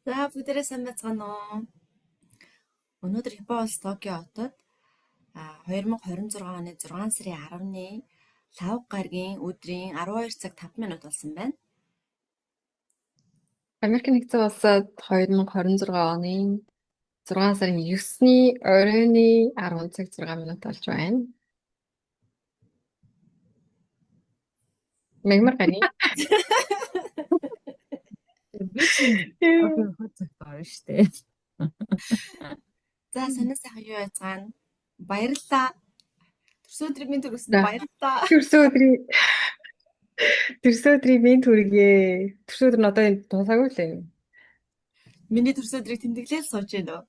За бүгдээрээ сайн байцгаана уу? Өнөөдөр Япон улс Токио хотод 2026 оны 6 сарын 10-ны лав гарагийн өдрийн 12 цаг 5 минут болсон байна. Америк нэгдсэн улсад 2026 оны 6 сарын 9-ний оройны 10 цаг 6 минут болж байна. Мэгмар гани. Би чинь хот цагт орно штэ. За сонир сайхан юу яцгаана? Баярлалаа. Төрсөн өдрийн минь төрөсөнд За. баярлалаа. Тэрсээ өдрийн минь төргөө. Тэрсээ өдөр нь одоо энэ тусаагүй л юм. Миний төрсөн өдрийг тэмдэглээл сууж байна уу?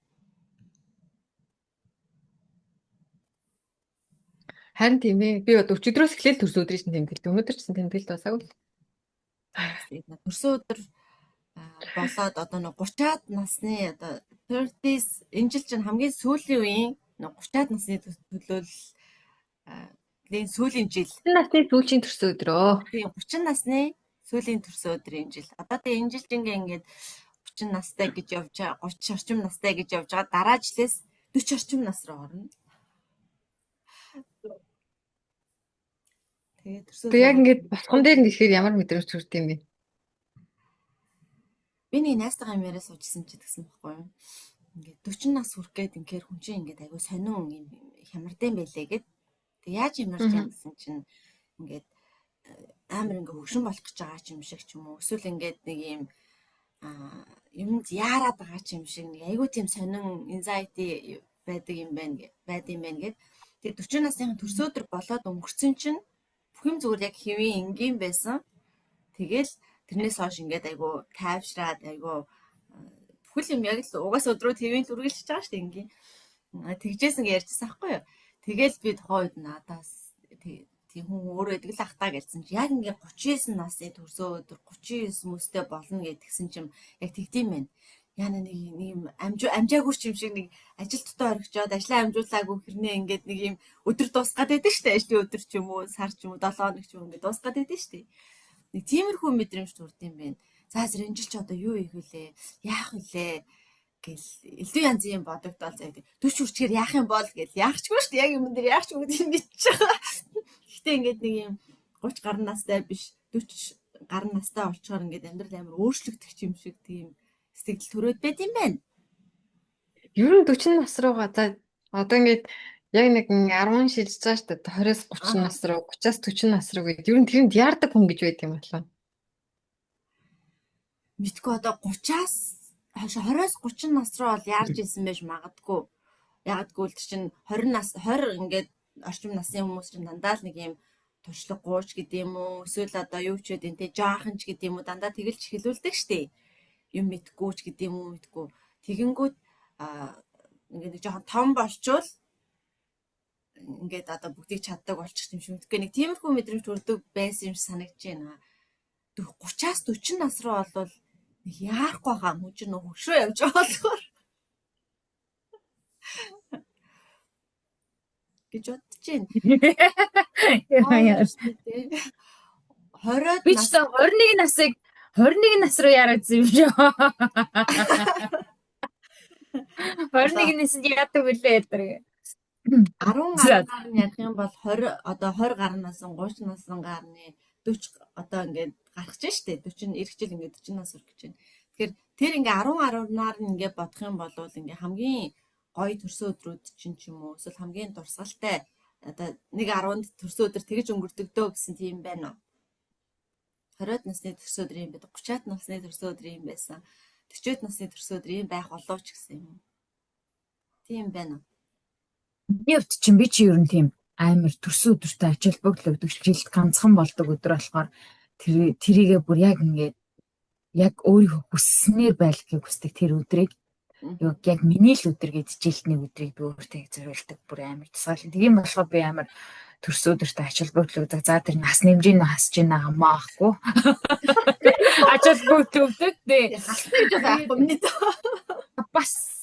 Харин тийм ээ. Би одоо өчигдрөөс эхлээл төрсөө өдрийг чинь тэмдэглэв. Өнөөдөр ч гэсэн тэмдэглэл тусаагүй л. Төрсөн өдөр болоод одоо нэг 30-аад насны одоо 30s энэ жил чинь хамгийн сүүлийн үеийн 30-аад насны төлөөлөл сүүлийн жил. 30 насны сүүлийн төрсөө өдрөө. Тийм 30 насны сүүлийн төрсөн өдрийн жил. Одоо тэгээ энэ жил ингээд 30 настай гэж явж байгаа, 30 орчим настай гэж явж байгаа. Дараа жилээс 40 орчим нас руу орно. Тэгээ төрсөн. Тэг яг ингээд босгон дээр нэхэхээр ямар мэдрэмж төрд юм бэ? Би нэг найстайгаа юм яриа суужсэн чи гэсэн байхгүй юу? Ингээд 40 нас хүрэх гээд ингээр хүн чинь ингээд айгүй сонин юм хямардан байлээ гэд. Тэг яаж ямарч юм гэсэн чинь ингээд амар ингээ хөвшин болох гэж байгаа юм шиг ч юм уу. Эсвэл ингээд нэг юм юмд яарад байгаа юм шиг нэг айгүй тийм сонин anxiety байдаг юм байна гэд. Тэгээ 40 насны төрсөн өдөр болоод өнгөрцөн чинь бүх юм зүгээр яг хэвийн энгийн байсан. Тэгэл тэрнээс хойш ингээд айгүй тайвшраад айгүй бүхэл юм яг л угаас өдрөө твийн л үргэлжлэж байгаа шүү дээ энгийн. Тэгжээс ингээ ярьчихсан байхгүй юу. Тэгэл би тухайн үед надаас тийм хүн өөрөө идэг л ахтаа гэсэн чи яг ингээ 39 насны төрсөн өдөр 39 мөстэй болно гэдгсэн чим яг тэгдэм байх. Яна нэг юм амжаагүй юм шиг нэг ажил тутаа орхичоод ажлаа амжуулаагүй хэрнээ ингээд нэг юм өдөр дуусгаад байдаг шүү дээ. Ажлын өдөр ч юм уу, сар ч юм уу, 7 хоног ч юм уу ингээд дуусгаад байдаг шүү дээ. Нэг тиймэрхүү мэдрэмж төрдөм байх. За зэрэг энэ жил ч одоо юу их вүлээ? Яах вүлээ? Гэл элдв янзын юм бодогдол заяа. 40 хүрчээр яах юм бол гэл яахчгүй шүү дээ. Яг юм дээр яахч үгүй юм мэдчихэж байгаа. Гэхдээ ингээд нэг юм 30 гаруй настай биш 40 гаруй настай олчоор ингээд амьдрал амар өөрчлөгдөх юм шиг тийм сэтгэл төрөөд байт юм байна. Ер нь 40 нас руугаа за одоо ингээд яг нэг 10 шилжиж байгаа шүү дээ. 20-с 30 нас руу, 30-аас 40 нас руу гэдэг. Ер нь тэрэнд яардаг хүн гэж байт юм болов. Мэдгүй одоо 30-аас 20-оос 30 нас руу бол яарж ирсэн байж магадгүй. Ягдгүй л чинь 20 нас 20 ингээд орчим насны хүмүүс чинь дандаа л нэг юм туршлага гууч гэдэг юм уу эсвэл одоо юу ч үгүй энэ жаахан ч гэдэг юм уу дандаа тэгэлж хэлүүлдэг штеп. Юм мэдгүй ч гэдэг юм уу мэдгүй. Тэгэнгүүт ингээд нэг жоохон том болчвол ингээд одоо бүгдийг чаддаг болчих юм шиг. Тэгэхгүй нэг тиймэрхүү мэдрэмж төрдөг байсан юм санагдаж байна. 30-аас 40 нас руу болвол нэг яахгүй хаа хүн чинь хөвшрөө явж байгаа болохоор гэж бодож байна. 20-од Би ч 21 нас руу яарадсан юм шүү. 21-ээс яадаг вүлээ гэдэг. 10 гаругаар нь ядах юм бол 20 одоо 20 гаруй насны 30 насны гарны 40 одоо ингээд гарах чинь штэ 40 ирэх жил ингээд 40 нас хүрэх гэж байна. Тэгэхээр тэр ингээ 10 гаруйнаар нь ингээ бодох юм бол ингээ хамгийн гоё төрсөн өдрүүд чинь ч юм уу эсвэл хамгийн дурсгалтай одоо нэг 10-нд төрсөн өдөр тэгж өнгөрдөг дөө гэсэн тийм байна уу? 20-од насны төрсөн өдөр юм байдаг, 30-аад насны төрсөн өдөр юм байсан. 40-од насны төрсөн өдөр юм байх болов ч гэсэн юм. Тийм байна уу? Би өвт чинь би чи ер нь тийм амар төрсөн өдөртөө ач холбогдол өгдөг жилд ганцхан болдог өдөр болохоор тэрийгээ бүр яг ингээд яг өөрийнхөө хүссэнээр байлгахыг хүсдэг тэр өдрийг яг миний л өдөр гэж жилтний өдрийг би өөртөө зориулдаг бүр амар тусгаал. Тийм болохоор би амар төрсөн өдөртөө ач холбогдол өгдөг. За тэр нас нэмжийн хасж ийна хамаахгүй. Ач холбогдол өгдөг тий. Хасна гэж байхгүй миний дөө. Бас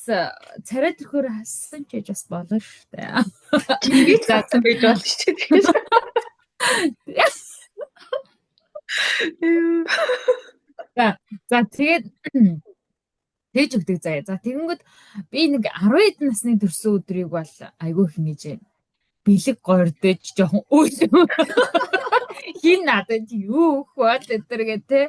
царай төрхөөр хассан ч бас болно шүү дээ. Би заасан байж болно шүү дээ. За тэгээд Тэгж өгдөг заяа. За тэгэнгүүт би нэг 10 эд насны төрсөн өдрийг бол айгүй их ингэж бэлэг гордож жоохон өөлөө хин надад юу өгөх бол өдр гэ тэ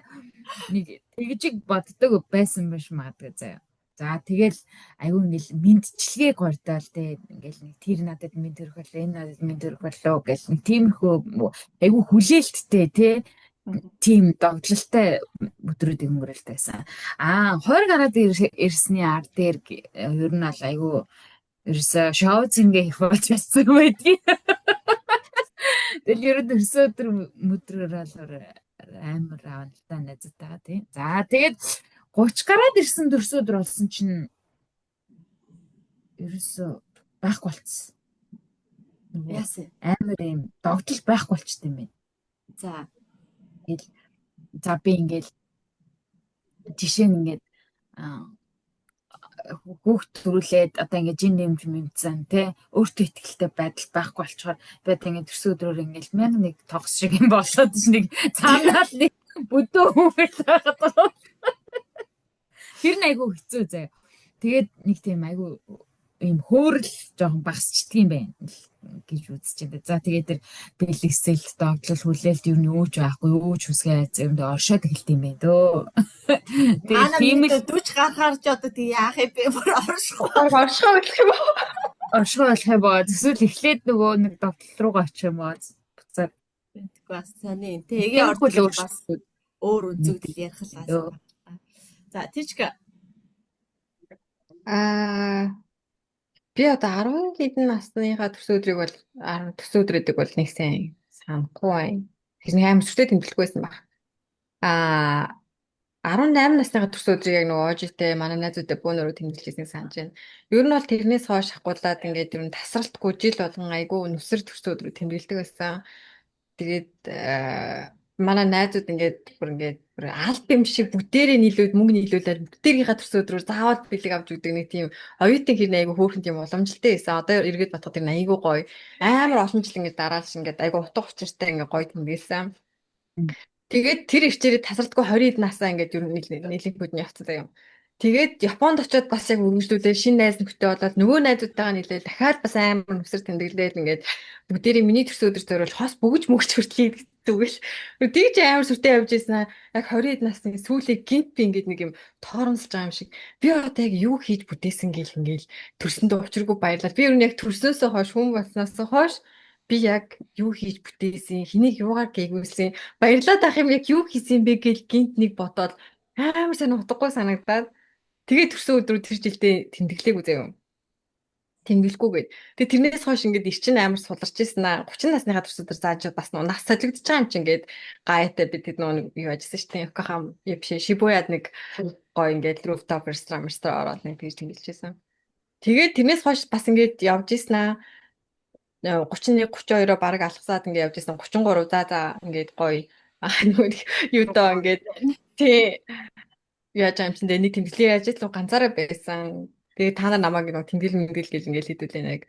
нэг тэгжиг боддог байсан биш магадгүй заяа. За тэгэл айгүй ингээл мэдчилгээ гордоол тэ ингээл нэг тэр надад минь төрөх болоо энэ надад минь төрөх болоо гэл нэг тиймэрхүү айгүй хүлээлттэй тэ тийм догтлолтой өдрүүд өнгөрөөлтэй байсан. 20 гараад ирсний ар дээр ер нь бол айгүй ерөөсө шоу зингээ их болж байсан байдгийг. Тэгэл ер нь төрсөн өдөр өдрөөр амар аванттай найзтайгаа тийм. За тэгээд 30 гараад ирсэн төрсөн өдөр болсон чинь ерөөсө байхгүй болчихсон. Яасан. Амар юм догтол байхгүй болчтой юм байна. За. За би ингээл жишээ нь ингээд хүүхд төрүүлээд одоо ингээд жин нэмж мэдсэн те өөртөө ихтэй байдал байхгүй болчоор би одоо ингээд төрсөн өдрөөр ингээд мянга нэг тогс шиг юм болоод нэг цаанаа л нэг бүдөө хүүхэд байгаа. Тэр нь айгүй хэцүү заяа. Тэгээд нэг тийм айгүй ийм хөөрл жоохон багсчдаг юм байна гэж үзэж байна. За тэгээд тэр бэлгэсэлт догтлол хүлээлт юу нөөж байхгүй юу хүсгээ зэмд оршоод эхэлт юм байна дөө. Тэгээд тийм л 40 гарахаар ч одоо тий яах юм бэ? Бүр орших гэх юм уу? орших болох юм боо. Эсвэл эхлээд нөгөө нэг догтлол руугаа очих юм боо. Буцаад тэггүй бас сони. Тэгээ ордол бас өөр үзэгдэл ярих л байна. За тийчка би одоо 10 хэдэн насныхаа төрсөн өдрийг бол төрсөн өдрөдөг бол нэг сайн санахгүй байна. Тэгэхээр амар сүртэй тэмдэглэхгүй байсан баг. 18 насныхаа төрсөн өдрийг яг нөгөө оожитэй манай найзуудтай бөөнөрөө тэмдэглэжсэн санаж байна. Ер нь бол тэрнээс хойш хахуулаад ингээд ер нь тасралтгүй жил болгон айгүй нүсэр төрсөн өдрөө тэмдэглэдэг байсан. Тэгээд манай найзууд ингээд алт юм шиг бүтээрээ нийлүүд мөнгө нийлүүлээд бүтээрийнхаа төрсөн өдрөөр заавал бэлэг авч өгдөг нэг тийм оюутан хэрнээ айгүй хөөрхөн тийм уламжлалтай байсан. Одоо эргээд бодоход тэр айгүй гоё. Амар олон жил ингээд дараалж ингээд айгүй утга учиртай ингээд гоё тэмдэглэсэн. Тэгээд тэр өвчээрээ тасралтгүй 20 насаа ингээд ер нь нийлэх хөдний явцдаг юм. Тэгээд Японд очиод бас яг үргэлжлүүлээ шинэ найз нөхдөд болоод нөгөө найзуудтайгаа нийлээ дахиад бас амар нүсэр тэмдэглээд ингээд бүгдээрээ миний төрсөн өдөр зориул хос бөгж мөгч хүртлээ зүгэл. Тэгж амар сүртэй явж ийсэн. Яг 20 насны сүүлээ гинт би ингээд нэг юм тоормсож байгаа юм шиг. Би одоо яг юу хийж бүтээсэн гэл ингээл төрсөндөө учиргүй баярлалаа. Би ер нь яг төрснөөсөө хойш хүн болсноос хойш би яг юу хийж бүтээсэн, хэнийг юугаар гээгүүлсэн, баярлаад ах юм яг юу хийсэн бэ гэл гинт нэг бодоод амар сайн утгагүй санагдаад тэгээд төрсөн өдрөө тэр жилдээ тэмдэглэегүй заяа. Тэмдэглэхгүйгээд. Тэгээд тэрнээс хойш ингээд ирчин амар суларч ирсэн аа. 30 насныхаа төрсөн өдөр зааж бас нас солигдож байгаа юм чи ингээд гаятай бид тэд нэг юу ажилласан шүү дээ. Йокохама биш Шибуяд нэг гоё ингээд rooftop restaurant ороод нэг тэгж тэмдэглэжсэн. Тэгээд тэрнээс хойш бас ингээд явж ирсэн аа. 31 32-оо бараг алгасаад ингээд явж ирсэн 33 за ингээд гоё юу доо ингээд тий яаж юм чинь нэг тэмдэглээ яаж л ганцаараа байсан. Тэгээ та нар намайг нэг тэмдэглэл гэж ингээд хэдүүлээ нэг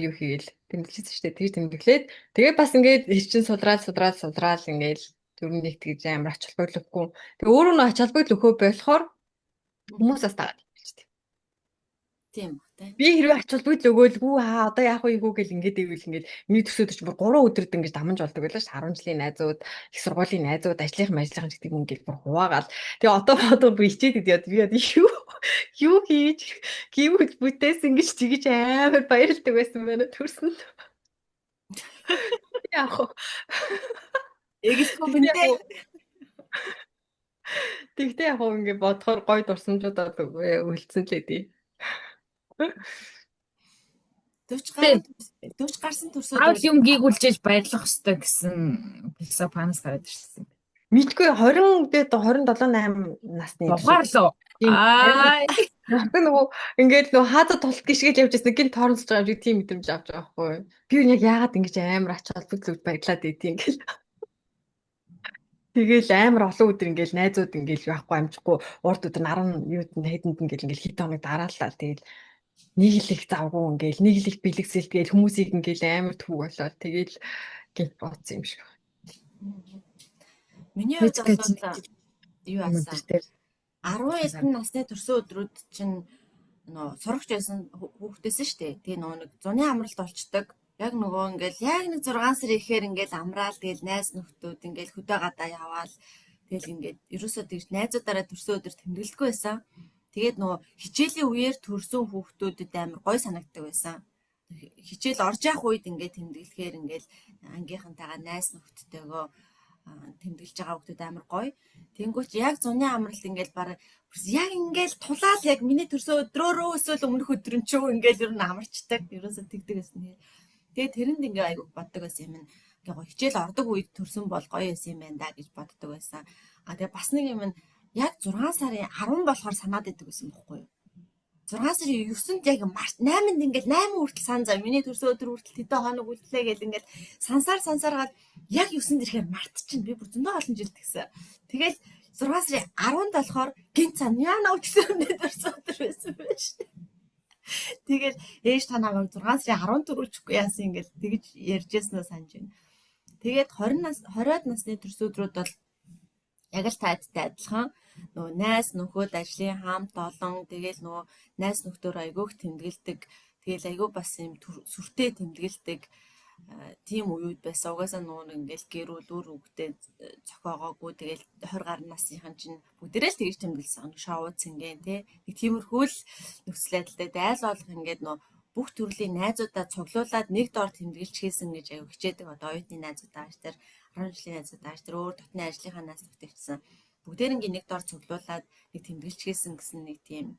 юу хийгээл тэмдэглэсэн шүү дээ. Тэр тэмдэглээд тэгээ бас ингээд чинь сулраал ингээд дөрөв нэг тэгж амар ач холбогдлохгүй. Тэгээ өөрөө нь ач холбогдол өхөө болохоор хүмүүсээс тагаад хэлчихсэн. тийм бахтай. Би хэрвээ ач холбогдол өгөөлгүй одоо яах вэ гэл ингээд ивэл ингээд миний төсөө төрч бүр 3 өдрөд ингээд дамж болдог байлаа ш 10 жилийн найзууд их сургуулийн найзууд ажлынхан гэдэг юм ингээд бүр хуваагаал. Тэгээ одоо би хичээд идэв би юу хийж гівж бүтээсэн гэж тэгж амар баярлдаг байсан байна төрсөнд. Яах вэ? Экспонтэй. Тэгтээ яг ингээд бодохоор гоё дурсамжуудад үлдсэн лээ тий. 40 гарсан төрсөн аав юм гийгүүлжээж баярлах ёстой гэсэн философианаас гараад ирсэн. Мэдгүй 20 дээд 27 8 насны Ухаарлаа. Одоо нөгөө ингээд нөгөө хаадад тулт гიშгэж явж байсан гин торонсож байгаа юм тийм мэдрэмж авч байгаа байхгүй. Би яг яагаад ингэж амар ач холбогдол баярлаад байдгийг ингээл. Тэгээл амар олон өдөр ингээл найзууд ингээл яахгүй амжихгүй урд өдөр 10 юунд хэдэнд ингээл хит хоног дарааллаа. Тэгээл нэг л их завгүй ингээл нэг л их бэлэгсэл тэгээл хүмүүсийг ингээл амар төв болоод тэгээл гинт бооцсон юм шиг. Миний хувьд бол юу асан 10 эдэн насны төрсөн өдрүүд чинь сурагч байсан хүүхдээсэн шүү дээ. Тэгээ нэг зуны амралт олчдаг. Яг нэг 6 сар ихээр амраал тэгэл найз нөхдүүд хөдөө гадаа яваал тэгэл ерөөсөө тэгж найзуудаараа төрсөн өдөр тэмдэглэдэггүй байсан. Тэгээд хичээлийн үеэр төрсөн хүүхдүүдэд амар гой санагддаг байсан. Хичээл орж явах үед тэмдэглэхээр ангийнхантайгаа найз нөхдтэйгөө тэмдэглэж байгаа хүүхдүүд амар гоё. Тэнгүүч яг зуны амралт бараг яг тулаал яг миний төрсөн өдрөөрөө эсвэл өмнөх өдөр нь ч юу ер нь амарчдаг. Ерөөсөө тэгдэг гэсэн. Тэгээд тэрэнд айгуу боддог байсан юм. Хичээл ордог үед төрсөн бол гоё байсан юм байна да гэж боддог байсан. Тэгээ бас нэг юм яг 6 сарын 10 болохоор санаад идэг гэсэн бохгүй юу? 6 сарын 9-нд яг 8-нд 8 хүртэл сан зав. Миний төрсөн өдөр хүртэл тэдэн хоног үлдлээ гэл сансаар яг 9-нд ирэхээр мартчихна. Би бүр зөндөө олон жил тэгсэн. Тэгэл 6 сарын 10-нд болохоор гинт цан яана өчтөрөнд төрсөн өдөр байсан байж. Тэгэл ээж та намайг 6 сарын 14-нд яасан тэгж ярьжсэнөө санаж байна. Тэгээд 20-аад насны төрсөн өдрүүд бол яг л таадтай адилхан найз нөхөд ажлын хамт олон тэгэл найз нөхдөр айгүйх тэмдэглэдэг. Тэгэл айгүй бас юм сүртэй тэмдэглэдэг тийм үед байсан. Угаасаа гэр бүл үр хөвгтэй цохоогоогүй тэгэл 20 гаруй насныхан чинь бүгдээрээ л тэгж тэмдэглэсэн. Шоу цэнген тий. Нэг тиймэрхүү л нөхцөл байдалтай айл болох бүх төрлийн найзуудаа цуглуулад нэг доор тэмдэглэж хийсэн гэж аяг хичээдэг. Одоо оюутны найзуудаа ааш тэр 10 жилийн найзуудаа ааш тэр өөр дотны ажлынхаа найз нөхдөйчсэн. Бүгдээрээ нэг доор цуглуулад нэг тэмдэглэж хийсэн гэсэн нэг тийм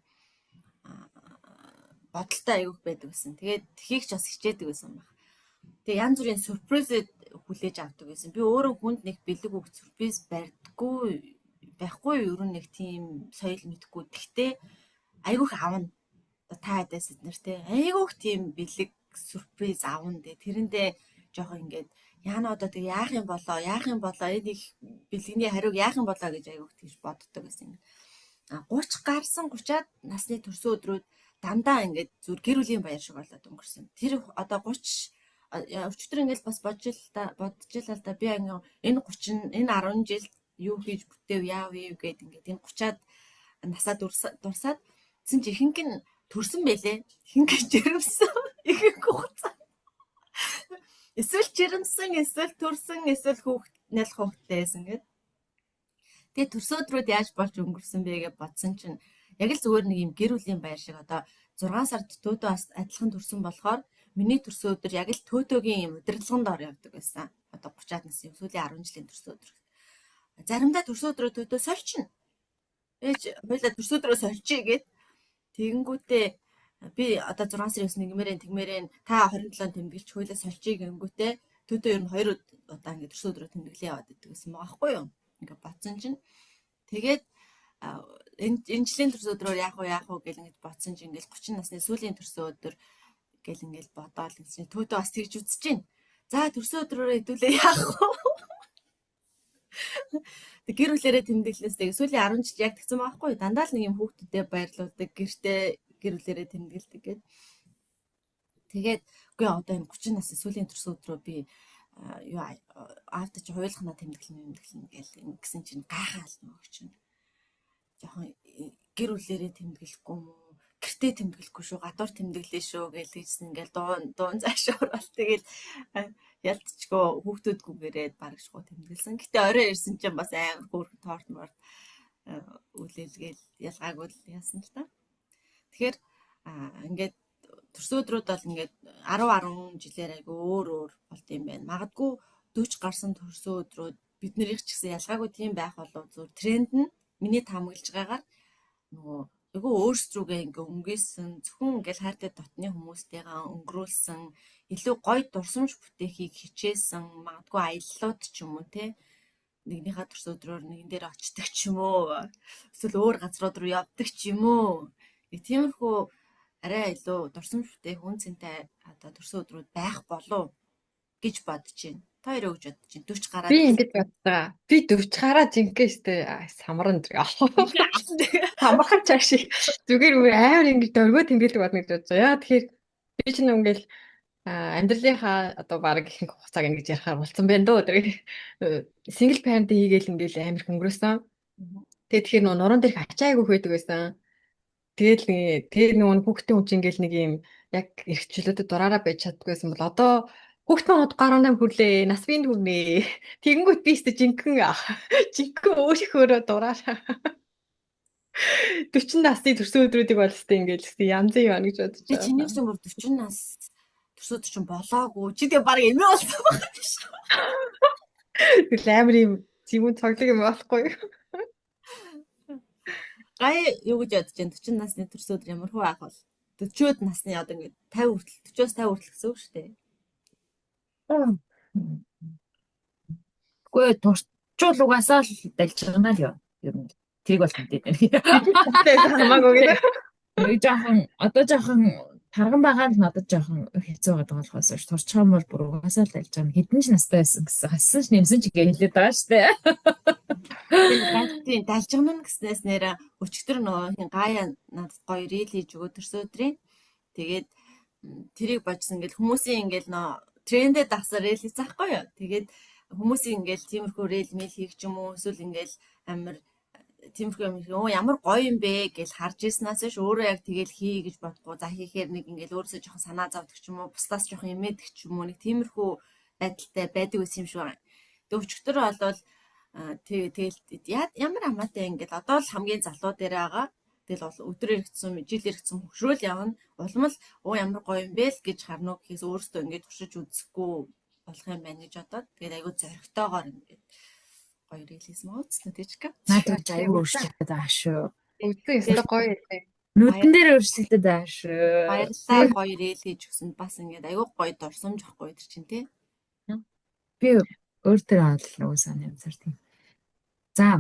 бодолтой аяг байдаг гэсэн. Тэгээд тхийгч бас хичээдэг байсан баг. Тэгээ янз бүрийн сюрприз хүлээж авдаг байсан. Би өөрөө хүнд нэг бэлэг үг сюрприз барьдаггүй байхгүй ер нь нэг тийм соёл мэдхгүй. Гэхдээ айгүйх авна. Та хадаас эднэртэй айгүйх тийм бэлэг сюрприз авна. Тэрэндээ жоохон яана одоо тэг яах юм болоо энийг бэлгэний хариуг яах юм болоо гэж айгүйх тэгж боддог гэсэн. 30 гарсан 30-аад насны төрсөн өдрүүд дандаа зүр гэр бүлийн баяр шиг болоод өнгөрсөн. Тэр одоо 30 өчтөр бас бодож л да би энэ 30 энэ 10 жил юу хийж бүтээв яав гээд энэ 30-аад насаа дурсаад гэсэн чи ихэнх нь төрсөн байлээ. Ихэнх нь жирэмсэн. Ихэнх хугацаа. Эсвэл жирэмсэн, эсвэл төрсөн, эсвэл найз хүүхдтэйсэн гээд. Тэгээ төрсөн өдрүүд яаж болж өнгөрсөн бэ гэж бодсон чинь яг л зүгээр нэг юм гэр бүлийн баяр шиг одоо 6 сард төөдөө бас адилхан төрсөн болохоор миний төрсөн өдөр яг л төөдөөгийн юм удирдлагын доор явдаг байсан. Одоо 30-аад насны сүүлийн 10 жилийн төрсөн өдөр. Заримдаа төрсөн өдрөө төөдөө сольчихно. Ээж хоёлаа төрсөн өдрөө сольчих гээд тэгэнгүүтээ би одоо 6 сарын 9-нд тэгмээрэн та 27-нд тэмдэглэж хоёлаа сольчих гэнгүүтээ төөдөө ер нь 2 удаа төрсөн өдрөө тэмдэглээ яваад идэг гэсэн байгаа байхгүй юу? Бодсон чинь тэгээд энэ жилийн төрсөн өдрөөр яах вэ гэл бодсон чинь 30 насны сүүлийн төрсөн өдөр гэл бодоол гэсэн төөдөө бас тэгж үзэж байна. За төрсөн өдрөөрөө хэдүүлээ яах вэ? Тэг гэр бүлээрээ тэмдэглэнээс тэг сүүлийн 10 жил яг тэгсэн байгаа байхгүй юу? Дандаа л нэг юм хүүхдүүдэд баярлуулдаг, гэртээ гэр бүлээрээ тэмдэглэдэг гээд. Тэгээд үгүй одоо энэ 30 насны сүүлийн төрсөн өдрөө би юу аавда чи хуйлахнаа тэмдэглэн гээл гэсэн чинь гайхаал нөгөө чинь. Жохон гэр бүлээрээ тэмдэглэхгүй юм уу? Гэртээ тэмдэглэхгүй шүү, гадуур тэмдэглээ шүү гээл тэгсэн дуун зааш орол тэгэл ялцчгүй хүүхдүүдгүйгээрээ барагшгүй тэмдэглэсэн. Гэтэ орой ирсэн чинь бас аян хөөрхөн торт морт үлээлгээл ялгаагүй л яасан л та. Тэгэхээр төрсөн өдрүүд бол 10 жилээр айгүй өөр болд юм байна. Магадгүй 40 гарсан төрсөн өдрүүд биднэрийнх ч гэсэн ялгаагүй тийм байх болов зүр тренд нь миний таамаглаж байгаагаар нөгөө айгүй өөрсдрүүгээ өнгөсөн зөвхөн хайртай дотны хүмүүстэйгээ өнгөрүүлсэн илүү гоё дурсамж бүтээхийг хичээсэн магадгүй аяллууд ч юм уу те нэгнийхээ төрсөн өдрөөр нэгэн дээр очдог ч юм уу эсвэл өөр газрууд руу явдаг ч юм уу тиймэрхүү арай илүү дурсамж бүтээх үн цэнтэй одоо төрсөн өдрүүд байх болов гэж бодож байна. Та хоёроо гэж бодож байна. 40 гараад би ингэж боддоо. Би 40 гараад жинкээстэй самран хамархан цааш зүгээр амар ингэж дөрвөө тэмдэглэх бодно гэж бодож. Яа тэгэхээр би ч нэгэл амьдралынхаа одоо баг ихэнх хугацааг ингэж ярихаар болсон байна дөө. Тэр single parent хийгээл ингээл амар өнгөрөөсөн. Тэгээд тэгэхээр нөгөө нуруунд дээрх ачаа айгүйх байдаг байсан. Тэгээд нөгөө хүүхдийн хүн чинь ингээл нэг юм яг эрхчлөөдөд дураараа байж чаддгүйсэн бол одоо хүүхд манууд 18 хүрлээ, нас биенд хүрнэ. Тэгэнгүүт би өстө жинхэнэ өөрийнхөө дураараа 40 насны төрсөн өдрүүдийг бол өстө ингээл янзын юм гэж бодож Би чиний байгаа. гэсэн бүр 40 нас төсөөд чинь болоогүй. Чи тэгээ баг эмээ болсон байгаа биш. Тэгэл амар юм зүүн цоглог юм болохгүй. Гай юу гэж бодож байна? 40 насны төрсөн өдөр ямар хөө ах бол 40-од насны одоо ингээд 50 хүртэл 40-оос 50 хүртэл гэсэн үг шүү дээ. Үгүй турчул угаасаа л дальж байгаа л юу. Ер нь тэрийг бол мэдээд байна. Тэгээд хамаагүй гэдэг. Нэг жоохон тарган байгаа л надад жоохон хэцүү байгаа болохоос турчих юм бол бүр угаасаа л дальж байгаа. Хэдэн ч настай байсан гэсэн. Хассан ч нэмсэн ч гээ хэлээд байгаа шүү дээ. Тийм далжган нь гэснээс нэр өчигдөр нөгөө хин гаяа надад гоё рил хийж өгөө төрсөн өдрийн. Тэгээд тэрийг божсон ингээл хүмүүсийн ингээл нөө трендээ дагсаар рил хийж заахгүй юу. Тэгээд хүмүүсийн ингээл тиймэрхүү рил мэл хийх ч юм уу эсвэл ингээл амар тиймэрхүү юм өө ямар гоё юм бэ гэж харж ирснаас ш өөрөө яг тэгэл хий гэж бодохгүй за хийхээр нэг ингээл өөрөөсөө жоохон санаа зовдөг ч юм уу бусдаас жоохон имээдэг ч юм уу нэг тиймэрхүү байдалтай байдаг байсан юм шиг байна. Тэгээд өчигдөр болвол тэгэл ямар амаатай ингээл одоо л хамгийн залуу дээр байгаа. Тэгэл бол өдөр эргэцсэн жил эргэцсэн хөгшрөөл явна. Улам л ямар гоё юм бэ л гэж харна уу гэхээс өөрөөсөө ингээд туршиж үзэхгүй болох юм байна гэж бодоод тэгээд айгүй зоригтойгоор ингээд гоё релиз мууцсан тийчка. Надад ч аюу өөрчлөлттэй байгаа шүү. Үгүй өстө гоё юм. Нүдэн дээр өөрчлөлттэй байгаа шүү. Баярлалаа гоё рел хийж өгсөнд бас ингээд айгүй гоё дурсамж ахгүй тэр чинь тий. Би өөр төр хаалт уусаа нэмсэр тийм. За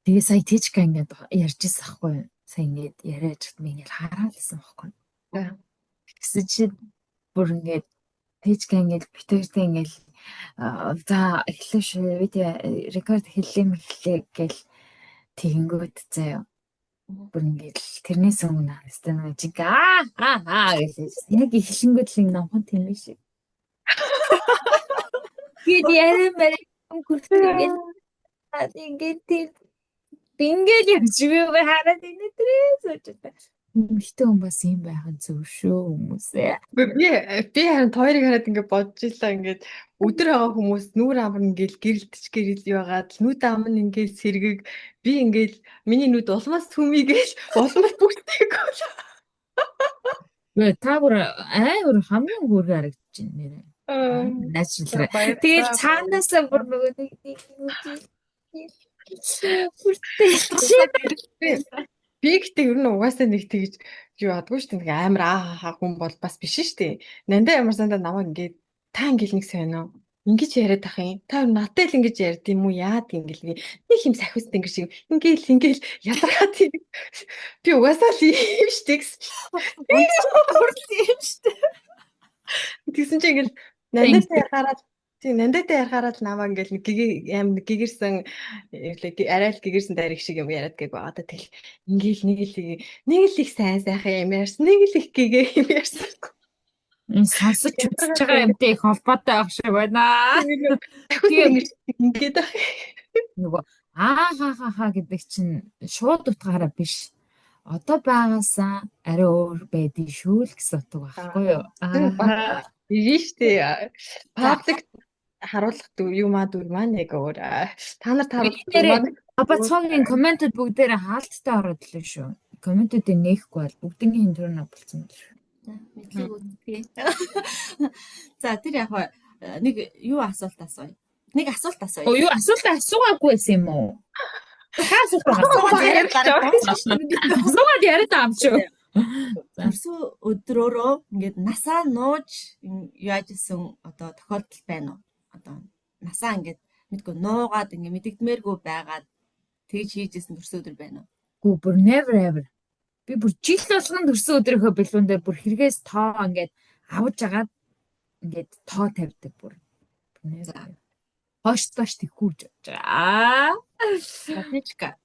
тэгээ сая тийчка ингээд ярьж ирсэн ахгүй. Сая ингээд яриад би ингээд хараалсан байхгүй. Тэгсэн чи бүр ингээд тийчка ингээд битэртэй ингээд за эхлэв шүү. Би рекорд эхлэе гэл тэгэнгүүт заяа. Бүр ингээд тэрнээс өмнө хэвээр нэг жиг гэж яг эхлэнгүүт л намхан тийм шиг. Гэт ярмаар гүртгээд ингээд явж байгаа хараад энэ тэрээс очтой. Ихтэй хүн бас юм байх нь зөв шүү хүмүүсээ. Би харин хоёрыг хараад ингээд бодож илаа ингээд өдөр байгаа хүмүүс нүур амар ингээд гэрэлтэж байгаад нүд ам нь ингээд сэргэг би ингээд миний нүд улмаас хүмийгээл улмаас бүгдээгүй. Та бүр амар хамгийн хөөргө харагдаж байна нэрээ. Наачилраа. Тэгээд цаанаасаа бүр нөгөө нэг би гэхдээ ер нь угаасаа нэг тэгж юу ядгүй шүү дээ. Амар аа хүн бол бас биш шүү дээ. Нандаа ямар сандаа намайг ингээд та ингээд нэг сайн уу? Ингэж яриад ах юм. Та надтай л ингэж ярьд юм уу? Яад ингээл нэг юм сахиуст ингэ шиг ингээл ядаргаад тийм. Би угаасаа л юм шүү дээ. Тэгсэн чинь ингээл нандаатай ярахаараа л намаа ингээл нэг гэгэрсэн арай л гэгэрсэн дайрах шиг юм яриад гээгүй байгаа. Тэгэл ингээл нэг л их сайхан юм ярьсан. Нэг л их гэгээ юм ярьсан. Энэ сонсож үзэж байгаа юмтай их холбоотой байх шиг байна. Тэгээд ингээд нөгөө хаа гэдэг чинь шууд утгаараа биш. Одоо байгаасаа арай өөр байдгийг шүү л гэсэн утга байхгүй юу? Ийштэй паблик харуулах юм дүр маань яг өөр. Та нарт харуулах Абацгийн комментод бүгдээрээ хаалттай ороод лээ шүү. Комментуудыг нээхгүй бол бүгдний хинтрүүн болцсон шүү. Мэдлэг үзье. За тэр яг нэг юу асуулт асууя. Нэг асуулт асууя. Юу асуулт асуугаагүй байсан юм уу? Асуугаад яриад байгаа юм шүү. Төрсөн өдрөөрөө ингээд насаа нууж яаж исэн одоо тохиолдол байна уу? Одоо насаа ингээд мэдгүй нуугаад ингээд мэдэгдмээргүй байгаад тэгж хийжсэн төрсөн өдөр байна уу? Гүү бүр never ever. Би бүр жил болгон төрсөн өдрийнхөө бэлгүүн дээр бүр хэрэгээс тоо ингээд авж агаад ингээд тоо тавьдаг бүр. Хоош тэггүй гэж бодож байгаа. Батичка.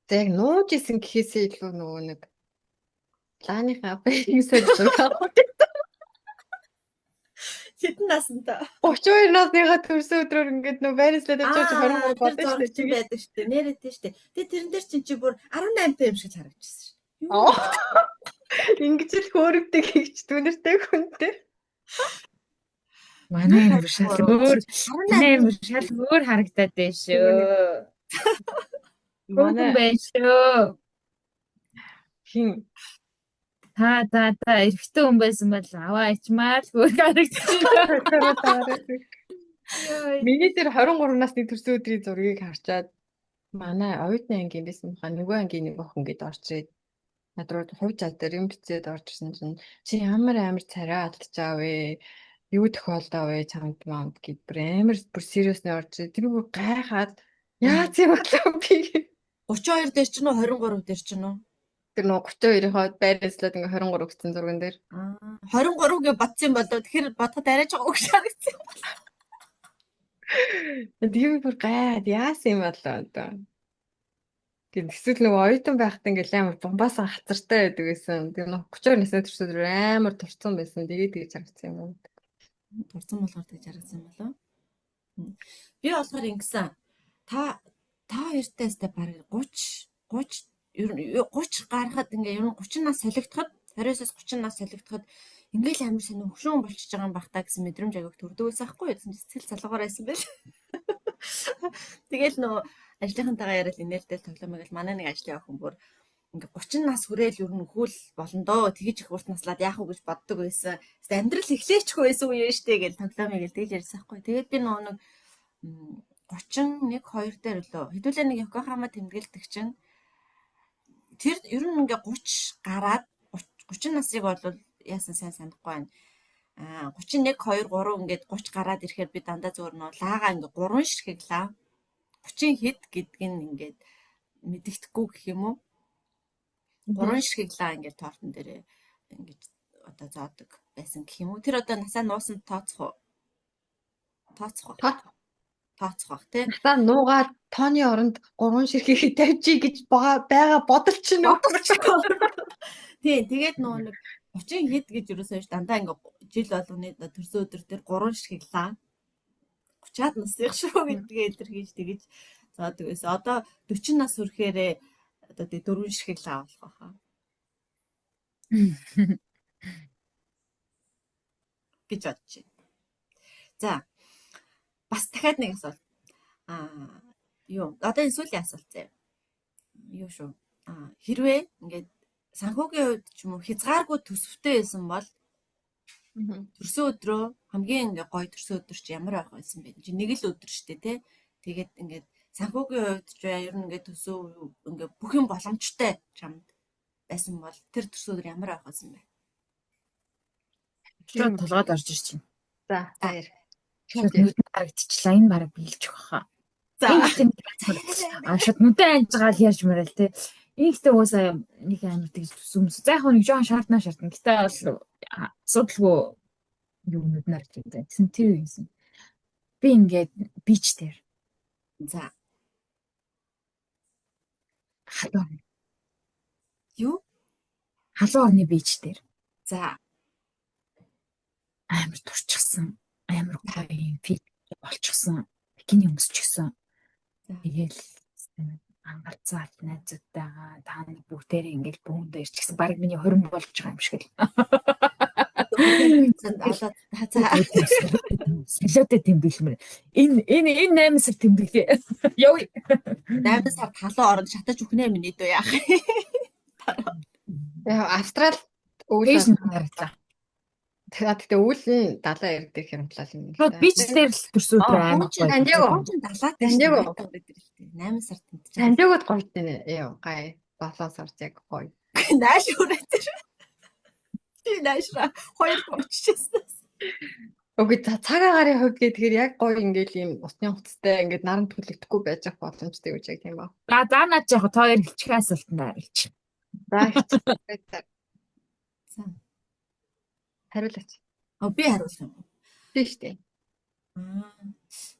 Яг нууж исэн гэхээсээ илүү нөгөө нэг планыхаа байсаар зураг. Хэдэн настай? 32 насныхаа төрсөн өдрөөр ингээд нөө байрслаад явж 23 Тэр болдог шүү зураг чинь дээ. байдаг шүү дээ. Нэрэттэй шүү дээ. Тэгээ тэрэн дээр чинь чи бүр 18 та юм шиг харагдчихсан шүү. Аа. Ингэж л хөөрөгдөг хийч түнэртэй хүнтэй. Манай амир шал өөр 18 шал өөр харагдаад байна шүү. Хөөхөн Манай байна шүү. хин Та эрэгтэй хүн байсан бол аваа ичмаар л өөр харагдчихна. миний тэр 23 насны төрсөн өдрийн зургийг харчаад манай оюутны ангийн байсан баха нөгөө ангийн нэг охин гээд орж ирээд над руу хувь зал дээр юм бичээд орж ирсэн чинь чи ямар царай алдчихаа вэ? Юу тохиолдоо вэ? Чамд манд гэд бүр амар бүр сериусны орж ирээд тэр бүр гайхаад яа тийм болов би 32 дээр ч нөө 23 дээр ч нөө. тэр нөгөө 32-ийнхоо байрслаад ингээ 23 гэсэн зурган дээр 23 гэ батсан болоо. Тэгэхээр бодоход арайж байгаа үг шаргацсан. тийм бүр гайхаад яасан юм болоо одоо. Тэгээд эсвэл нөгөө оюутан байхад ингээл амар бомбаасан хацартай байдаг гэсэн. Тэгээд нөгөө 32 насны төрсөд амар турцсан байсан. Тэгээд тэгж харагдсан юм уу? Турцсан болохоор тэгж харагдсан болоо. Би болохоор ингэсэн. Та хоёртаас та баг 30 ер нь 30 гарахад ингээ ер нь 30 нас солигдоход 20-оос 30 нас солигдоход ингээл амар сонир хөшөөн болчихж байгаа юм бах та гэсэн мэдрэмж агайг төрдөг байсан хгүй юу? Сэтгэл залгуугаар байсан байл. Тэгэл нөгөө ажлынхантайгаа яриад инээлтэл тоглоомыг л манай нэг ажлын охин бүр ингээ 30 нас хүрээл ер нь хөл болно доо тэгэж их урт наслаад яах вэ гэж боддог байсан. Амьдрал эхлээчихгүй байсан үе штэ гэж тоглоомыг л тэгж ярьсан хгүй. Тэгээд би нөгөө нэг 31 2 дээр лөө хэдүүлээ нэг Йокохама тэмдэглэдэг чинь тэр ер нь ингээ 30 гараад 30 насыг бол яасан сайн санахгүй байна. 31 2 3 ингээд 30 гараад ирэхээр би дандаа зөөр нөө лаага ингээ 3 ширхэг лаа. 30 хэд гэдг нь ингээд мэддэхгүй гэх юм уу? 3 ширхэг лаа ингээд тоортон дээрээ ингээд одоо зоодог байсан гэх юм уу? Тэр одоо насаа нуусан тооцох уу? Тооцох бах тий. Насаа нуугаад тооны оронд 3 ширхгийг тавьчих гэж байгаа бодол чинь үү? Тий, тэгээд нөгөө нэг 30 хэд гэж юусоо ш дандаа ингээ жил болгоны төрсөн өдөр дээр 3 ширхэг лаа. 30-аад насных шүү гэдгээ илэрхийлж тэгэж заадаг байсан. Одоо 40 нас хүрэхээрээ одоо тэг 4 ширхэг лаа болох байхаа. гэж бодож байна. За. Бас дахиад нэг асуулт. Юу? Одоо энэ сүүлийн асуулт заяа. Юу шүү? Хэрвээ ингээд санхүүгийн хувьд ч юм уу хязгааргүй төсөвтэй байсан бол төрсөн өдрөө хамгийн ингээ гоё төрсөн өдөр чи ямар байх байсан бэ? Чи нэг л өдөр штэ тий. Тэгээд ингээд санхүүгийн хувьд ч ер нь ингээ төсөө ингээ бүх юм боломжтой чамд байсан бол тэр төрсөн өдөр ямар байх байсан бэ? Тэр толгойд орж ирж байна. За, баяр. Шууд нүд харагдчихлаа. Энэ бараг биелж байгаа хаа. За. Шууд нүдэн анжгаал ярьж мөрөл тий. Ихтэй уусаа нэг амар тэгж төсөмс. За яг нэг жоон шаардна. Гэтэ бол асуудалгүй юу нүд нарч байгаа. Тэгсэн тэр юмсэн. Би ингээд бич дээр. За. Халуун. Юу? Халуун орны бич дээр. За. Амар турчихсан. Амар гоё юм фит болчихсон. Бикини өмсчихсэн. Тэгэл ангалцаад найзуудтайгаа та нэг бүгдээрээ ингээл бүүндээ ирчихсэн. Бараг миний хорин болж байгаа юм шиг л. Солиотой тэмдэглэмээр. Энэ 8 сар тэмдэглээ. Яв. 8 сард халуун оронд шатаж үхнэ миний дөө яах. Яа, Австрал Өвлөж харагдлаа. Тэгтээ үйл нь далаа ярддаг хэмтлал юм. Шууд бич дээр л төрсөн өдөр амар гоё. Сандиаго. Далаад Сандиаго. 8 сард тэмдэж. Сандиагод гоё дээ. Яа, гай. Болон сард яг гоё. Нааш үрээ тэр. Би наашра 2 оччихсан. Үгүй цаг агарын хувьд тэгэхээр яг гоё ингээл ийм усны хувцастай ингээд наран төлөгдөхгүй байж ах боломжтой гэж яг тийм ба. За наад яг тоор хэлчих асуултанд хариулж. За хэцүү. Хариулаач. Би хариулах юм. Тийм шүү дээ.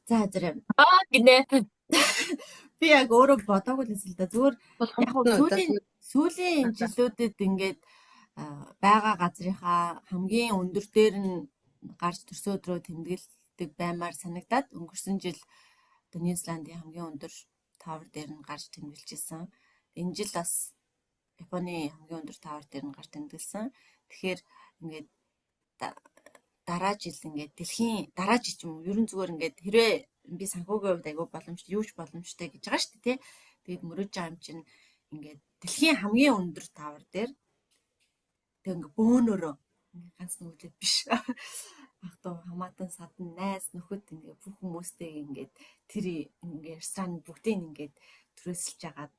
За зэрэг. Гинэ. Би яг өөрөө бодоогүй л эсвэл да зүгээр яг сүүлийн жилүүдэд ингээд байгаа газрынхаа хамгийн өндөр дээр нь гарч төрсөн өдрөө тэмдэглэдэг баймаар санагдаад өнгөрсөн жил одоо Ньюзиландын хамгийн өндөр тавар дээр нь гарч тэмдэглэжсэн. Энэ жил бас Японы хамгийн өндөр тавар дээр нь гарч тэмдэглэсэн. Тэгэхээр ингээд дараа жил ингээд дэлхийн дараа жил ч юм уу ерөн зүгээр ингээд хэрвээ би санхүүгийн хувьд айгүй боломжтой юу ч боломжтой гэж байгаа шүү дээ тий. Тэгээд мөрөж байгаа юм чинь ингээд дэлхийн хамгийн өндөр тавар дээр тэг ингээд бөөнөрөө ингээд ганц нүглээд биш ах トゥ хамаатан садан найз нөхөд ингээд бүх хүмүүстэй ингээд тэр ингээд ресторан бүгдийг ингээд түрээсэлж агаад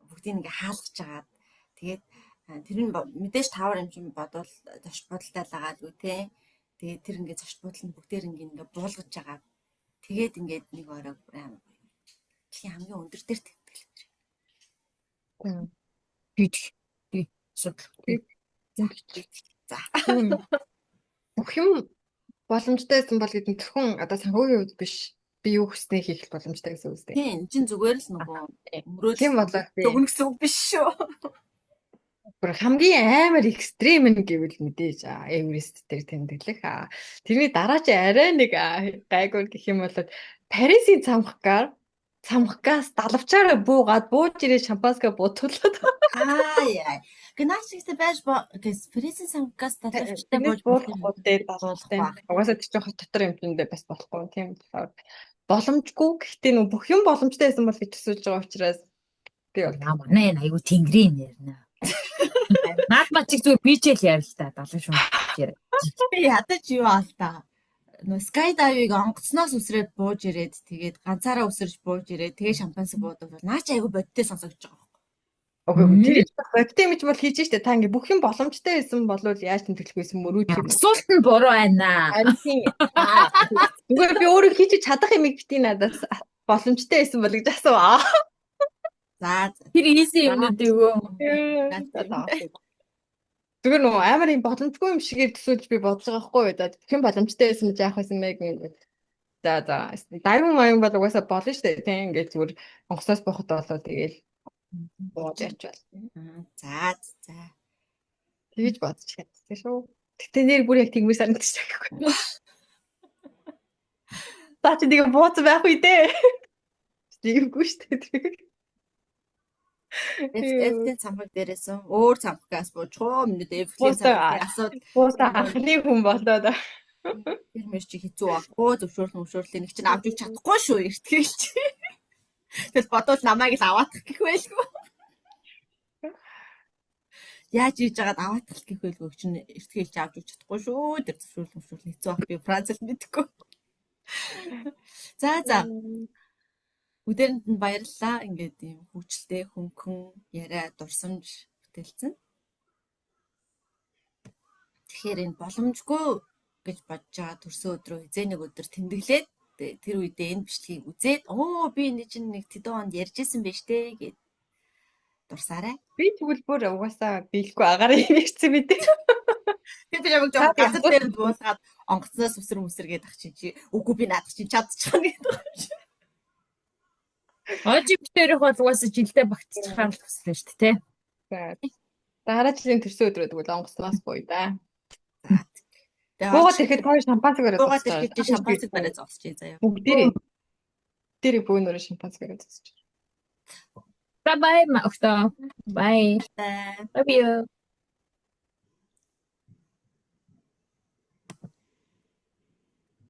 бүгдийг ингээд хаалгаж агаад тэгээд тэр нь мэдээж тавар юм чинь бодвол зочд бодолтой л агаалгүй тий. Тэгээд тэр ингээд зочд бодол нь бүгдээр ингээд буулгаж агаад тэгээд ингээд нэг орой амар дэлхийн хамгийн өндөр дээр тэмдэглэж байна. Бид асуудал. За. Бүх юм боломжтой байсан бол гэдэг нь зөвхөн одоо санхүүгийн хувьд биш би юу хүснээ хийх боломжтой гэсэн үг үстэй. Тийм, энэ чинь зүгээр л нөгөө мөрөөдөл Тийм болоо. өгнө гэсэн үг биш шүү. Бүр хамгийн амар экстрим нь гэвэл мэдээж Эверест дээр тэмдэглэх. Тэрний дараа чи арай нэг гайгүй гэх юм бол Парисын цамхгаас далавчаараа буугаад бууж ирээ шампанское бутуулаад Яа. Гнашигтэй байж гэс Парисын самгаас далавчтай бууж буулгах дээр далавчтай. Угаасаа тийч хот дотор юм зөндөө бас болохгүй тийм болохоор боломжгүй гэхдээ нөө бүх юм боломжтой байсан бол гэж төсөөлж байгаа учраас би бол Манай энэ айгу тэнгэрийн ярина. Наад мачиг зүгээр бичээл яар л та далайн шум. би ядаж юу аал та. Нөө скайдайвыг онгоцноос үсрээд бууж ирээд тэгээд ганцаараа үсэрж бууж ирээд тэгээд шампанс буудвал наа чи айгу бодтой сонсогдож байгаа. Окей, тэр бодтемж бол хийж штэ та ингээ бүх юм боломжтой байсан бол яаж тэмдэглэх байсан мөрөөж Асуулт нь буруу байна. зүгээр би өөрөө хийж чадах юм гэдгийг надаас боломжтой байсан бол гэж асууа. За Тэр easy юмнууд өгөө. Зүгээр нөө амар юм боломжгүй юм шигээр төсөөлж би бодож байгаа хгүй да. Бүх юм боломжтой байсан гэж яах байсан бэ гэх юм. За дайван маяг бол угаасаа болно штэ тийм ингээ зүгээр онгоцоос бохот болоо тэгэл бууж ячвал. За. Тэгж бодож чадсан шүү. Гэтэ нэр бүр яг тэгмээр санагдчих байхгүй. Таа чи нэг бууц байх үү дээ. Тэгвгүй штэ тэр. Эфтэн цамхаг дээрээс өөр цамхагаас буучгаа минут эфтэн цамхаг асууд Бууса анхны хүн болоод тэр мэр чи хэцүү байхгүй зөвшөөрлөө нэг чинь авч өгч чадахгүй шүү эртгээл чи. Тэгэл бодвол намайг л аваадах гэх байлгүй. Яаж хийж байгаад аваадах гэх байлгүй чинь эртгээл чи авч өгч чадахгүй шүү. Тэр зөвшөөрлөө хэцүү байх би Францад мэдгүй. За. Өдөрөнд нь баярлалаа. Ингээд ийм хүчлээ хөнгөн яриа дурсамж бүтээлцэн. Тэгэхээр энэ боломжгүй гэж бодож байгаа төрсөн өдрөө хизээ нэг өдөр тэмдэглээд тэр үедээ энэ бичлэгийг үзээд би энэ чинь нэг тэдэн хонд ярьжсэн байж тээ гэд дурсаарай. би тэгвэл бүр угаасаа биелэхгүй агаараа юм ирсэн мэт. Тэр яг жоохон газар дээр буулгаад онгоцноос үсэр гээд ах чи үгүй би наадах чи чадчихна гэдэг. Ожигтэрх бол угаасаа жилдээ багтчих хаалт хүслээ шүү дээ, тий. Дараа жилийн төрсөн өдрөө тэгвэл онгоцноос бууя да. Буугаад ирэхэд гоё шампанц бариад буугаад ирэхэд шампанц бариад зогсчих заяа. Бүгдээрээ бөөнөрөө шампанц бариад зогсчих. Bye bye, Maoto. Bye. Бай. Love you.